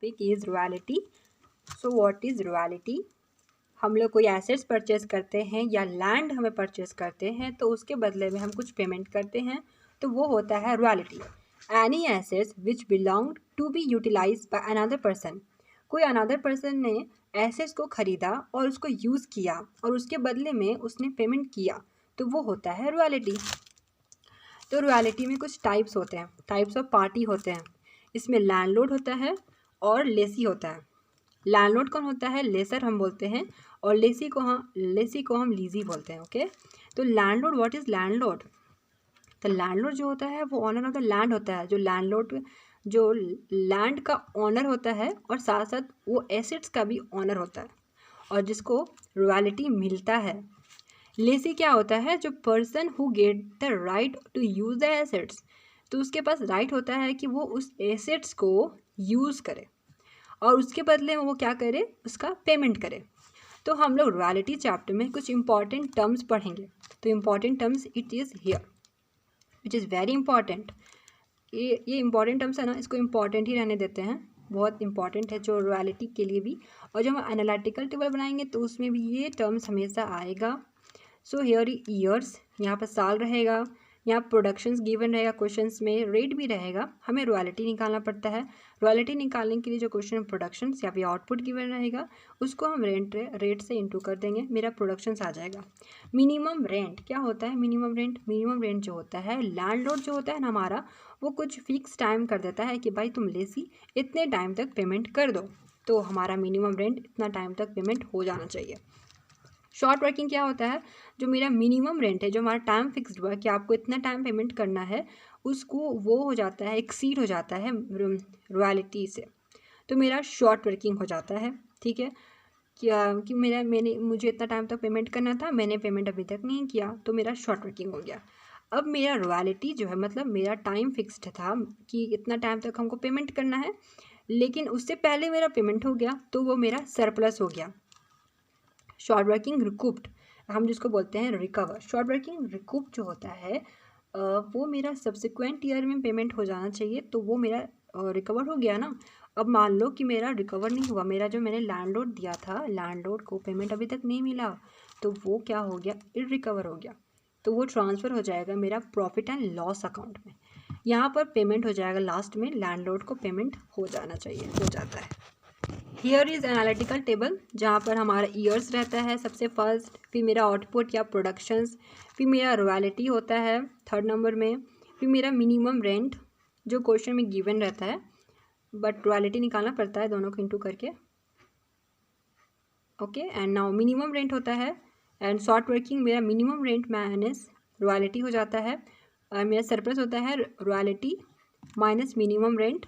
Topic is royalty. So what is royalty? हम लोग कोई एसेट्स परचेज करते हैं या लैंड हमें परचेज करते हैं तो उसके बदले में हम कुछ पेमेंट करते हैं, तो वो होता है royalty. Any assets which belong to be utilize by another person. कोई अनदर पर्सन ने एसेट्स को खरीदा और उसको यूज़ किया और उसके बदले में उसने पेमेंट किया, तो वो होता है रॉयल्टी। तो रॉयल्टी में कुछ टाइप्स होते हैं, टाइप्स ऑफ पार्टी होते हैं। इसमें लैंडलॉर्ड होता है और लेसी होता है। लैंडलॉर्ड कौन होता है? लेसर हम बोलते हैं, और लेसी को हम लीजी बोलते हैं। ओके, तो लैंडलॉर्ड, व्हाट इज़ लैंडलॉर्ड? तो लैंडलॉर्ड जो होता है वो ऑनर ऑफ द लैंड होता है। जो लैंडलॉर्ड जो लैंड का ऑनर होता है और साथ साथ वो एसेट्स का भी ऑनर होता है और जिसको रॉयल्टी मिलता है। लेसी क्या होता है? जो person who get the right to use the assets, तो उसके पास राइट होता है कि वो उस एसेट्स को यूज़ करे और उसके बदले में वो क्या करे, उसका पेमेंट करे। तो हम लोग रॉयल्टी चैप्टर में कुछ इंपॉर्टेंट टर्म्स पढ़ेंगे। तो important terms it is here which is very important. ये इंपॉर्टेंट टर्म्स है ना, इसको इंपॉर्टेंट ही रहने देते हैं, बहुत इंपॉर्टेंट है जो रॉयल्टी के लिए भी। और जब हम एनालिटिकल टेबल बनाएंगे तो उसमें भी ये टर्म्स हमेशा आएगा। सो हियर ईयर्स, यहाँ पर साल रहेगा, यहाँ प्रोडक्शंस गिवन रहेगा, क्वेश्चंस में रेट भी रहेगा। हमें रॉयल्टी निकालना पड़ता है। रॉयल्टी निकालने के लिए जो क्वेश्चन प्रोडक्शंस या फिर आउटपुट गिवन रहेगा उसको हम रेट से इंटू कर देंगे, मेरा प्रोडक्शंस आ जाएगा। मिनिमम रेंट क्या होता है? मिनिमम रेंट जो होता है, लैंडलॉर्ड जो होता है ना हमारा, वो कुछ फिक्स टाइम कर देता है कि भाई तुम लेसी इतने टाइम तक पेमेंट कर दो, तो हमारा मिनिमम रेंट इतना टाइम तक पेमेंट हो जाना चाहिए। शॉर्ट वर्किंग क्या होता है? जो मेरा मिनिमम रेंट है, जो हमारा टाइम फिक्स्ड हुआ है कि आपको इतना टाइम पेमेंट करना है, उसको वो हो जाता है, एक्सीड हो जाता है रॉयल्टी से, तो मेरा शॉर्ट वर्किंग हो जाता है। ठीक है, क्या कि मुझे इतना टाइम तक पेमेंट करना था, मैंने पेमेंट अभी तक नहीं किया, तो मेरा शॉर्ट वर्किंग हो गया। अब मेरा रॉयल्टी जो है, मतलब मेरा टाइम फिक्स्ड था कि इतना टाइम तक हमको पेमेंट करना है, लेकिन उससे पहले मेरा पेमेंट हो गया, तो वो मेरा सरप्लस हो गया। शॉर्ट वर्किंग रिकूप्ड, हम जिसको बोलते हैं रिकवर। शॉर्ट वर्किंग रिकूप जो होता है वो मेरा सब्सिक्वेंट ईयर में पेमेंट हो जाना चाहिए, तो वो मेरा रिकवर हो गया ना। अब मान लो कि मेरा रिकवर नहीं हुआ, मेरा जो मैंने लैंडलॉर्ड दिया था, लैंडलॉर्ड को पेमेंट अभी तक नहीं मिला, तो वो क्या हो गया, इररिकवर हो गया, तो वो ट्रांसफ़र हो जाएगा मेरा प्रॉफिट एंड लॉस अकाउंट में। यहाँ पर पेमेंट हो जाएगा लास्ट में, लैंडलॉर्ड को पेमेंट हो जाना चाहिए, हो जाता है। हियर इज़ एनालिटिकल टेबल, जहाँ पर हमारा ईयर्स रहता है सबसे फर्स्ट, फिर मेरा आउटपुट या प्रोडक्शंस, फिर मेरा रॉयल्टी होता है थर्ड नंबर में, फिर मेरा मिनिमम रेंट जो क्वेश्चन में गिवन रहता है, बट रॉयल्टी निकालना पड़ता है दोनों को इंटू करके। Okay, and now minimum rent होता है, एंड शॉर्ट वर्किंग मेरा मिनिमम रेंट माइनस रॉयल्टी हो जाता है, और मेरा सरप्लस होता है रॉयल्टी माइनस मिनिमम रेंट,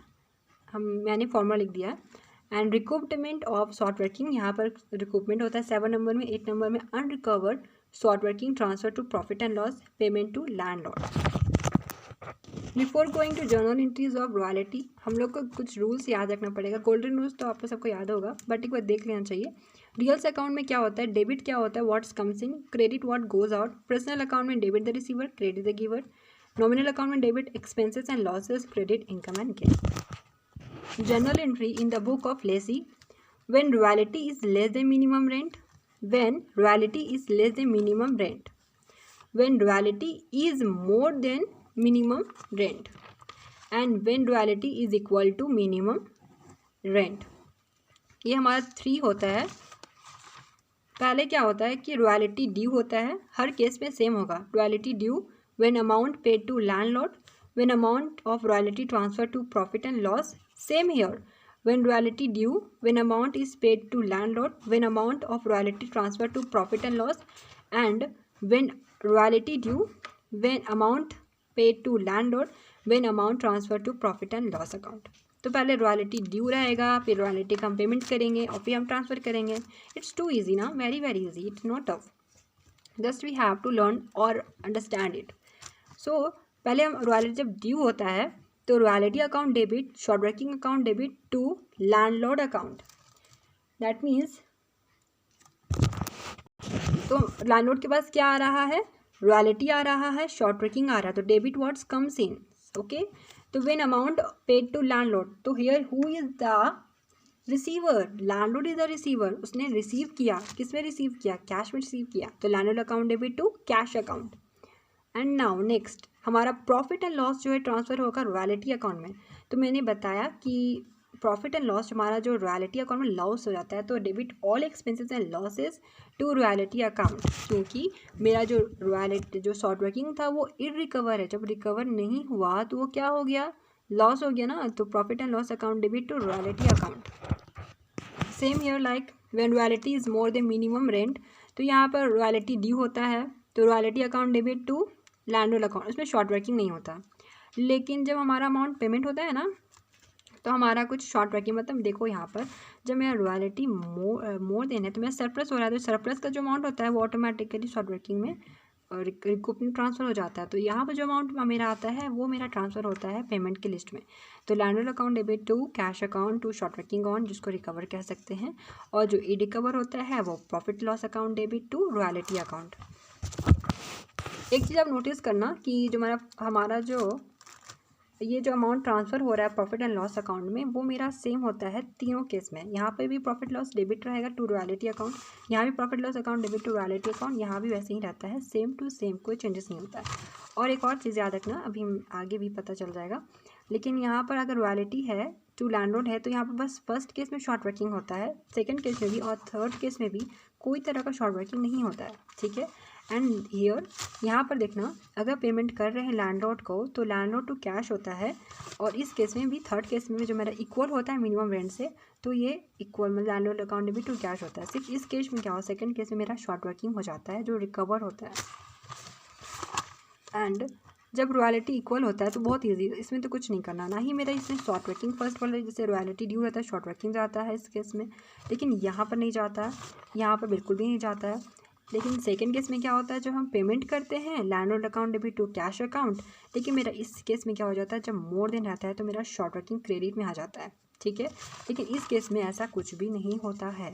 मैंने फॉर्मूला लिख दिया है। एंड रिकूपमेंट ऑफ शॉर्ट वर्किंग, यहाँ पर रिकूपमेंट होता है 7 नंबर में। 8 नंबर में unrecovered short working transfer to profit and loss, payment to landlord. Before going to journal entries of royalty, हम लोग को कुछ रूल्स याद रखना पड़ेगा। गोल्डन रूल्स तो आपको सबको याद होगा, बट एक बार देख लेना चाहिए। रियल्स अकाउंट में क्या होता है? डेबिट क्या होता है? What's comes in. Credit what goes out. Personal account में debit the receiver, credit the giver. Nominal account में debit expenses and losses, credit income and gain. Journal entry in the book of Lacy, when royalty is less than minimum rent, when royalty is less than minimum rent, when royalty is more than minimum rent, and when royalty is equal to minimum rent. ये हमारा 3 होता है। पहले क्या होता है कि royalty due होता है, हर केस में सेम होगा। Royalty due when amount paid to landlord, when amount of royalty transfer to profit and loss, same here. When royalty due, when amount is paid to landlord, when amount of royalty transfer to profit and loss, and when royalty due, when amount paid to landlord, when amount transfer to profit and loss account. तो पहले royalty due रहेगा, फिर royalty का हम payment करेंगे और फिर हम ट्रांसफ़र करेंगे। इट्स टू ईजी ना, very very easy, it's not tough, just we have to learn और अंडरस्टैंड इट। सो पहले हम रॉयल्टी जब ड्यू होता है तो royalty account debit, short working account debit to landlord account. That means तो landlord के पास क्या आ रहा है? रॉयल्टी आ रहा है, शॉर्ट वर्किंग आ रहा है, तो debit what's comes in. Okay, तो when amount paid to landlord, तो here who is the receiver, landlord is the receiver, उसने रिसीव किया, किस में रिसीव किया, कैश में रिसीव किया, तो landlord account debit to cash account. And now next हमारा प्रॉफिट एंड लॉस जो है ट्रांसफ़र होगा रॉयल्टी अकाउंट में। तो मैंने बताया कि प्रॉफिट एंड लॉस हमारा जो रॉयल्टी अकाउंट में लॉस हो जाता है, तो debit all expenses and losses to royalty account, क्योंकि मेरा जो रॉयल्टी जो शॉर्ट वर्किंग था वो इरिकवर है, जब रिकवर नहीं हुआ तो वो क्या हो गया, लॉस हो गया ना, तो profit and loss account debit to royalty account. Same here like when royalty is more than minimum rent, तो यहाँ पर रॉयल्टी ड्यू होता है, तो royalty account debit to landlord account, उसमें शॉर्ट वर्किंग नहीं होता। लेकिन जब हमारा अमाउंट पेमेंट होता है ना, तो हमारा कुछ शॉर्ट वर्किंग, मतलब देखो यहाँ पर जब मेरा रॉयल्टी मोर देन है तो मेरा सरप्लस हो रहा है, तो सरप्लस का जो अमाउंट होता है वो ऑटोमेटिकली शॉर्ट वर्किंग में रिकूप में ट्रांसफ़र हो जाता है। तो यहाँ पर जो अमाउंट मेरा आता है वो मेरा ट्रांसफ़र होता है पेमेंट की लिस्ट में। तो landlord account debit to cash account to short working account, जिसको रिकवर कह सकते हैं, और जो ई रिकवर होता है वो profit loss account debit to royalty account. एक चीज़ आप नोटिस करना कि जो हमारा जो ये जो अमाउंट ट्रांसफ़र हो रहा है प्रॉफिट एंड लॉस अकाउंट में, वो मेरा सेम होता है तीनों केस में। यहाँ पे भी प्रॉफिट लॉस डेबिट रहेगा टू रॉयल्टी अकाउंट, यहाँ भी profit loss account debit to royalty account, यहाँ भी वैसे ही रहता है, सेम टू सेम, कोई चेंजेस नहीं होता है। और एक और चीज़ याद रखना, अभी आगे भी पता चल जाएगा, लेकिन यहाँ पर अगर रॉयल्टी है टू लैंडलॉर्ड है तो यहाँ पर बस फर्स्ट केस में शॉर्ट वर्किंग होता है, सेकेंड केस में भी और थर्ड केस में भी कोई तरह का शॉर्ट वर्किंग नहीं होता है, ठीक है। एंड हियर यहाँ पर देखना, अगर पेमेंट कर रहे हैं लैंडलॉर्ड को तो लैंडलॉर्ड टू कैश होता है, और इस केस में भी थर्ड केस में भी जो मेरा इक्वल होता है मिनिमम रेंट से, तो ये इक्वल मतलब landlord account debit to cash होता है। सिर्फ इस केस में क्या हो, सेकंड केस में मेरा शॉर्ट वर्किंग हो जाता है जो रिकवर होता है। एंड जब रॉयल्टी इक्वल होता है तो बहुत ईजी, इसमें तो कुछ नहीं करना, ना ही मेरा इसमें शॉर्ट वर्किंग फर्स्ट वाला जैसे रॉयल्टी ड्यू रहता है शॉर्ट वर्किंग जाता है इस केस में, लेकिन यहाँ पर नहीं जाता है, यहाँ पर बिल्कुल भी नहीं जाता है। लेकिन सेकंड केस में क्या होता है, जब हम पेमेंट करते हैं landlord account debit to cash account, लेकिन मेरा इस केस में क्या हो जाता है, जब मोर देन रहता है तो मेरा शॉर्ट वर्किंग क्रेडिट में आ जाता है, ठीक है। लेकिन इस केस में ऐसा कुछ भी नहीं होता है,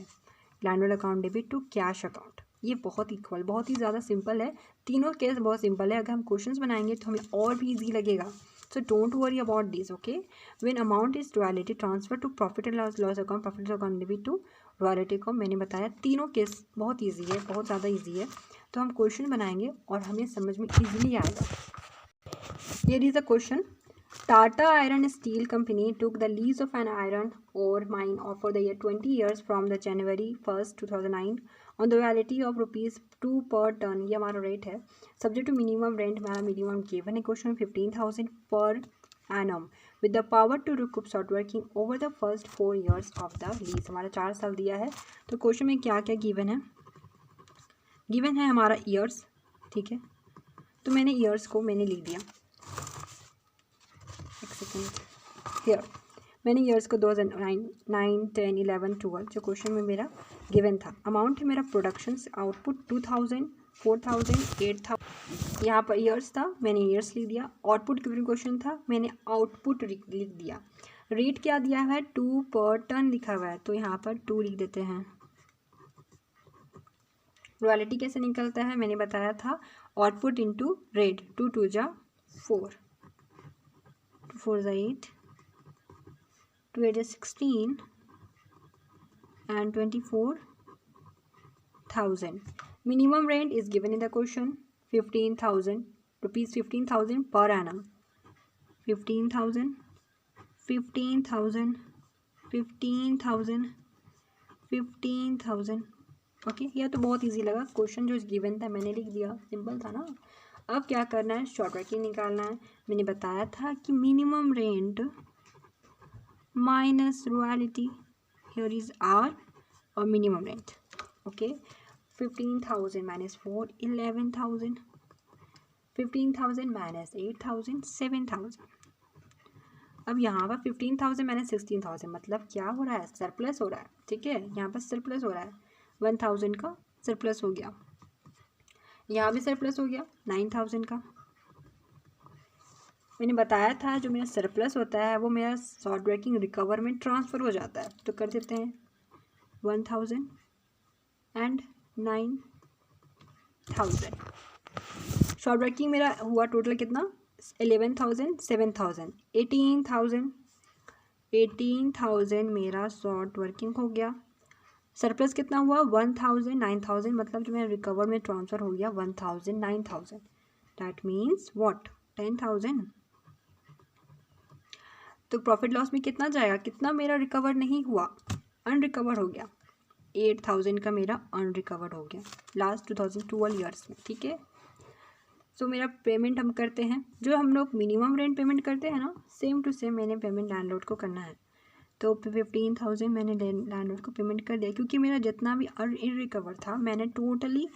landlord account debit to cash account, ये बहुत इक्वल, बहुत ही ज़्यादा सिंपल है, तीनों केस बहुत सिंपल है। अगर हम क्वेश्चंस बनाएंगे तो हमें और भी ईजी लगेगा, so don't worry about this, okay. When amount is royalty transfer to profit and loss account, profit account debit to royalty को, मैंने बताया तीनों केस बहुत ईजी है, बहुत ज़्यादा ईजी है। तो हम क्वेश्चन बनाएंगे और हमें समझ में ईजिली आएगा। Here is a question, Tata Iron Steel Company took the lease of an iron ore mine for the year 20 years from the January 1st 2009 on the royalty of ₹2 per ton, ये हमारा rate है, subject to minimum rent, हमारा minimum given है question 15,000 per annum with the power to recoup short working over the first 4 years of the lease, हमारा 4 साल दिया है। तो क्वेश्चन में क्या क्या गिवन है, गिवन है हमारा ईयर्स, ठीक है, तो मैंने ईयर्स को मैंने लिख दिया, हियर मैंने ईयर्स को 2009, 9, 10, 11, 12 जो क्वेश्चन में मेरा गिवन था। अमाउंट है मेरा प्रोडक्शन आउटपुट 2000, 4000, 8000, यहाँ पर ईयर्स था मैंने ईयर्स लिख दिया। आउटपुट गिवन क्वेश्चन था, मैंने आउटपुट लिख दिया। रेट क्या दिया है, 2 पर टन लिखा हुआ है, तो यहाँ पर 2 लिख देते हैं। रॉयल्टी कैसे निकलता है, मैंने बताया था, आउटपुट इंटू रेट, 2 2 जा 4, 4 जा 8, 2 8 is 16 and 24,000. Minimum rent is given in the question, 15,000 rupees, 15,000 per annum, 15,000, 15,000, 15,000, 15,000, okay. यह तो बहुत इजी लगा, क्वेश्चन जो गिवन था मैंने लिख दिया, सिंपल था ना। अब क्या करना है, शॉर्ट वर्किंग निकालना है। मैंने बताया था कि minimum rent minus royalty, here is R, or minimum rent, okay। 15,000 minus 4, 11,000, 15,000 minus 8,000, 7,000। अब यहाँ पर 15,000 माइनस 16,000 मतलब क्या हो रहा है, सरप्लस हो रहा है, ठीक है, यहाँ पर सरप्लस हो रहा है, 1,000 का सरप्लस हो गया, यहाँ भी सरप्लस हो गया 9,000 का। मैंने बताया था जो मेरा सरप्लस होता है वो मेरा शॉर्ट वर्किंग रिकवर में ट्रांसफ़र हो जाता है, तो कर देते हैं 1,000 एंड 9,000। शॉर्ट वर्किंग मेरा हुआ टोटल कितना, 11,000, 7,000, 18,000, 18,000 मेरा शॉर्ट वर्किंग हो गया। सरप्लस कितना हुआ 1,000, 9,000, मतलब जो मेरा रिकवर में ट्रांसफ़र हो गया 1,000, 9,000, दैट मीन्स व्हाट 10,000। तो प्रॉफिट लॉस में कितना जाएगा, कितना मेरा रिकवर नहीं हुआ, अनरिकवर हो गया, 8,000 का मेरा अनरिकवर हो गया लास्ट 2012 ईयर्स में। ठीक है, सो मेरा पेमेंट हम करते हैं, जो हम लोग मिनिमम रेंट पेमेंट करते हैं ना, सेम टू सेम मैंने पेमेंट लैंडलॉर्ड को करना है। तो 15,000 मैंने लैंडलॉर्ड को पेमेंट कर दिया, क्योंकि मेरा जितना भी इनरिकवर था मैंने टोटली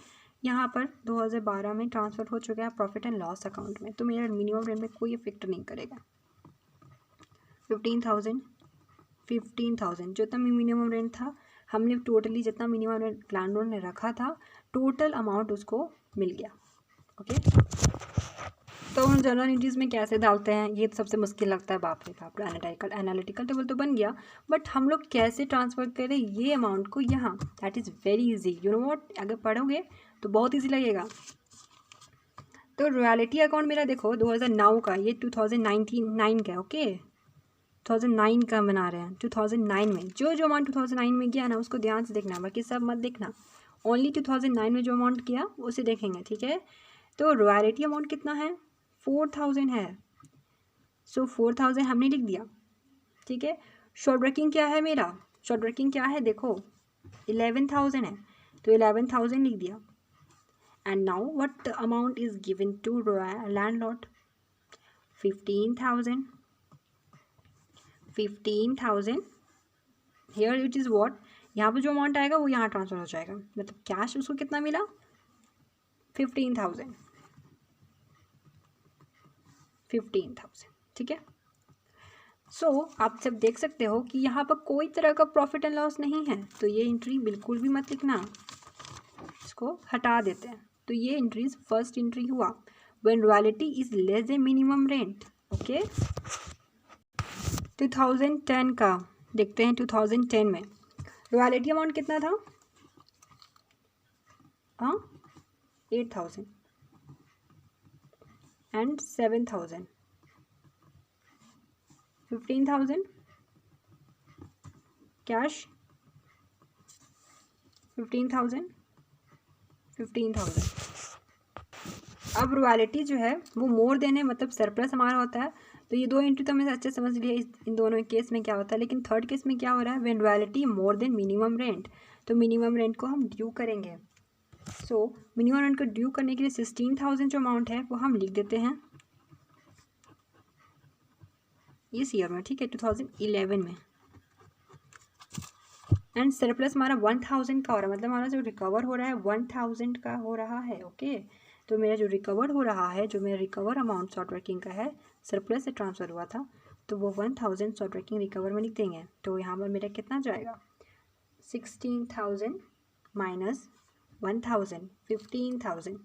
यहाँ पर 2012 में ट्रांसफ़र हो चुका है प्रॉफिट एंड लॉस अकाउंट में, तो मेरा मिनिमम रेंट में कोई इफेक्ट नहीं करेगा। 15,000 जितना मिनिमम रेंट था, हमने टोटली जितना मिनिमम रेंट लैंडलॉर्ड ने रखा था, टोटल अमाउंट उसको मिल गया। ओके, तो हम जर्नल एंट्रीज में कैसे डालते हैं, ये तो सबसे मुश्किल लगता है, बाप रे बाप। एनालिटिकल टेबल तो बन गया, बट हम लोग कैसे ट्रांसफ़र करें ये अमाउंट को यहाँ, that is very easy. You know what, अगर पढ़ोगे तो बहुत इजी लगेगा। तो रॉयल्टी अकाउंट मेरा देखो 2009 का, ये 2019 का, ओके 2009 का बना रहे हैं। 2009 में जो अमाउंट 2009 में गया ना, उसको ध्यान से देखना, बाकी सब मत देखना, ओनली 2009 में जो अमाउंट किया उसे देखेंगे। ठीक है, तो रॉयल्टी अमाउंट कितना है, 4,000 है। सो 4,000 हमने लिख दिया। ठीक है, शॉर्ट वर्किंग क्या है मेरा, शॉर्ट वर्किंग क्या है देखो 11,000 है, तो 11,000 लिख दिया। And now what amount is given to landlord, 15,000। 15,000 here it is what, यहाँ पर जो अमाउंट आएगा वो यहाँ ट्रांसफर हो जाएगा, मतलब कैश उसको कितना मिला 15,000। ठीक है, सो आप सब देख सकते हो कि यहाँ पर कोई तरह का प्रॉफिट एंड लॉस नहीं है, तो ये एंट्री बिल्कुल भी मत लिखना, इसको हटा देते हैं। तो ये एंट्रीज फर्स्ट एंट्री हुआ when royalty is less than minimum rent. Okay, 2010 का देखते हैं। 2010 में रॉयल्टी अमाउंट कितना था, हाँ 8,000 एंड 7,000, 15,000 कैश, 15,000। अब रॉयल्टी जो है वो मोर देन है, मतलब सरप्लस हमारा होता है। तो ये दो एंट्री तो हमने अच्छे समझ लिया इन दोनों केस में क्या होता है, लेकिन थर्ड केस में क्या हो रहा है, when royalty more than minimum rent, तो मिनिमम रेंट को हम ड्यू करेंगे। सो मिनिमम रेंट को ड्यू करने के लिए 16,000 जो अमाउंट है वो हम लिख देते हैं इस ईयर में। ठीक है, 2011 में। एंड सरप्लस हमारा 1,000 का हो रहा है, मतलब हमारा जो रिकवर हो रहा है 1,000 का हो रहा है। ओके, तो मेरा जो रिकवर हो रहा है, जो मेरा रिकवर अमाउंट शॉर्ट वर्किंग का है, सरप्लस से ट्रांसफ़र हुआ था, तो वो 1,000 शॉर्ट वर्किंग रिकवर में लिख देंगे। तो यहाँ पर मेरा कितना जाएगा, 16,000 माइनस 1,000, 15,000।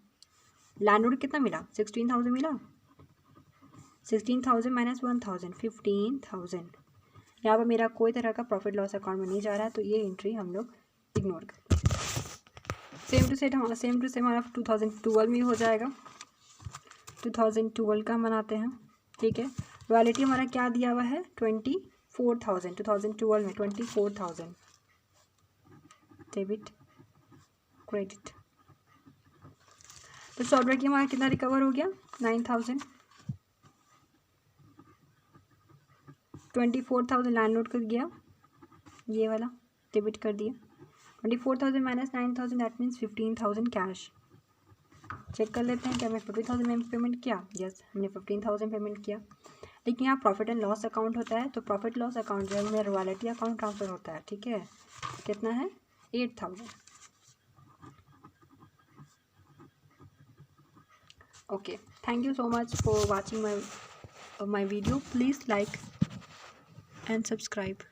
लैंडलॉर्ड कितना मिला, 16,000 मिला, 16,000 माइनस 1,000, 15,000। यहाँ पर मेरा कोई तरह का प्रॉफिट लॉस अकाउंट में नहीं जा रहा है, तो ये एंट्री हम लोग इग्नोर कर। सेम टू सेम हमारा 2012 में हो जाएगा। 2012 का हम बनाते हैं। ठीक है, रॉयल्टी हमारा क्या दिया हुआ है, 24,000। 2012 में 24,000 डेबिट क्रेडिट। तो शॉर्ट वर्किंग हमारा कितना रिकवर हो गया, 9,000। 24,000 लैंडलॉर्ड कर गया, ये वाला डेबिट कर दिया। 24,000 minus 9,000 that means 15,000 cash. Check कर लेते हैं कि हमने 50,000 में पेमेंट किया, यस हमने 15,000 पेमेंट किया। लेकिन यहाँ प्रॉफिट एंड लॉस अकाउंट होता है, तो प्रॉफिट लॉस अकाउंट जो है मेरा रॉयल्टी अकाउंट ट्रांसफ़र होता है। ठीक है, कितना है 8,000। Okay, thank you so much for watching my video. Please like and subscribe.